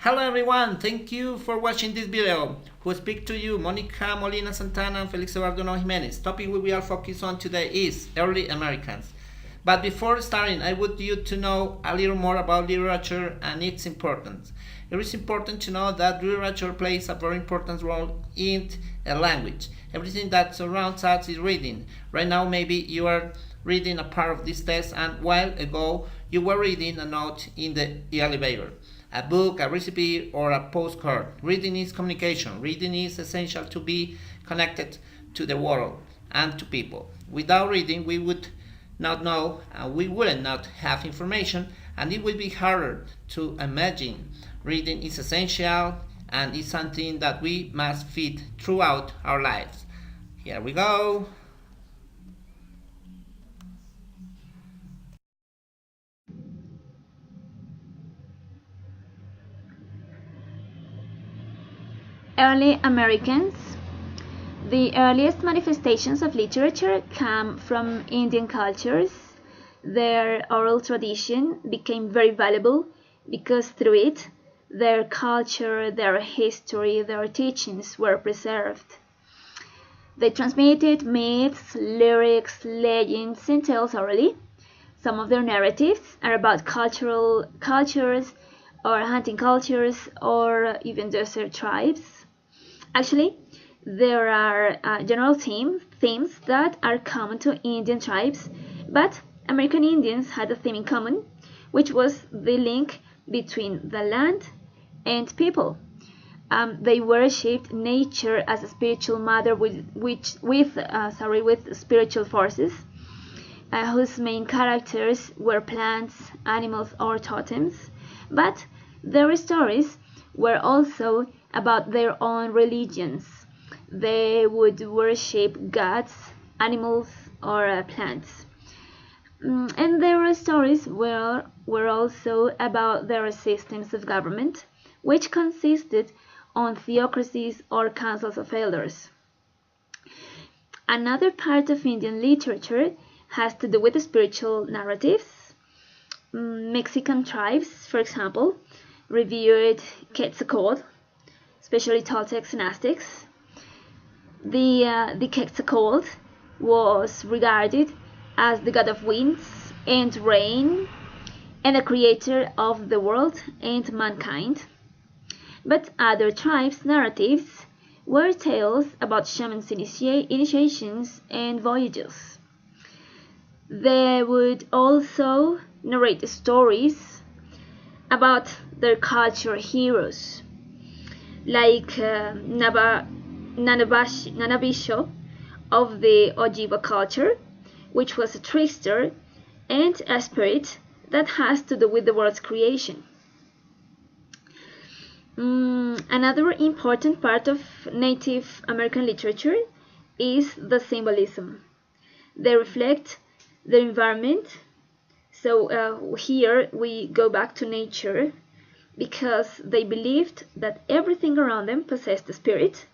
Hello everyone, thank you for watching this video. Who speak to you, Monica Molina Santana and Felix Eduardo Jimenez. Topic we will focus on today is early Americans. But before starting, I would you to know a little more about literature and its importance. It is important to know that literature plays a very important role in a language. Everything that surrounds us is reading. Right now, maybe you are reading a part of this text, and a while ago you were reading a note in the elevator. A book, a recipe, or a postcard. Reading is communication. Reading is essential to be connected to the world and to people. Without reading, we would not know, and we wouldn't not have information, and it would be harder to imagine. Reading is essential and is something that we must feed throughout our lives. Here we go. Early Americans. The earliest manifestations of literature come from Indian cultures. Their oral tradition became very valuable because through it, their culture, their history, their teachings were preserved. They transmitted myths, lyrics, legends, and tales orally. Some of their narratives are about cultures or hunting cultures or even desert tribes. Actually, there are general themes that are common to Indian tribes, but American Indians had a theme in common, which was the link between the land and people. They worshipped nature as a spiritual mother with spiritual forces, whose main characters were plants, animals, or totems. But their stories were also about their own religions. They would worship gods, animals, or plants. And their stories were also about their systems of government, which consisted on theocracies or councils of elders. Another part of Indian literature has to do with spiritual narratives. Mexican tribes, for example, revered Quetzalcoatl, especially Toltecs and Aztecs. The Quetzalcoatl was regarded as the god of winds and rain and the creator of the world and mankind. But other tribes' narratives were tales about shamans' initiations and voyages. They would also narrate stories about their culture heroes, like Nanabisho of the Ojibwa culture, which was a trickster and a spirit that has to do with the world's creation. Another important part of Native American literature is the symbolism. They reflect the environment. So here we go back to nature because they believed that everything around them possessed a spirit.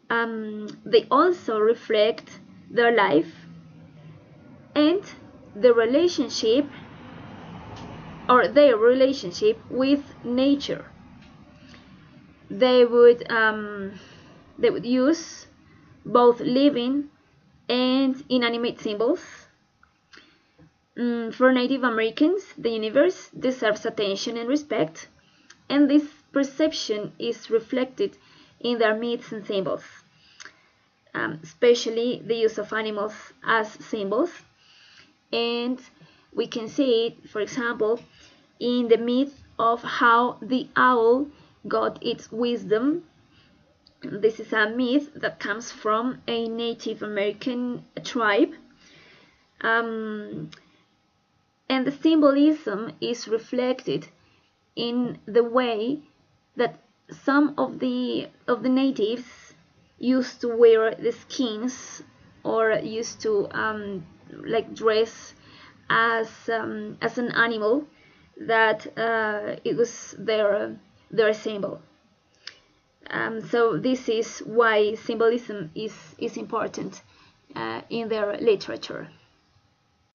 They also reflect their life and the relationship or their relationship with nature. They would use both living and inanimate symbols. For Native Americans, the universe deserves attention and respect, and this perception is reflected in their myths and symbols, especially the use of animals as symbols. And we can see it, for example, in the myth of how the owl got its wisdom. This is a myth that comes from a Native American tribe. And the symbolism is reflected in the way that some of the natives used to wear the skins or used to dress as an animal that it was their symbol. So this is why symbolism is important in their literature.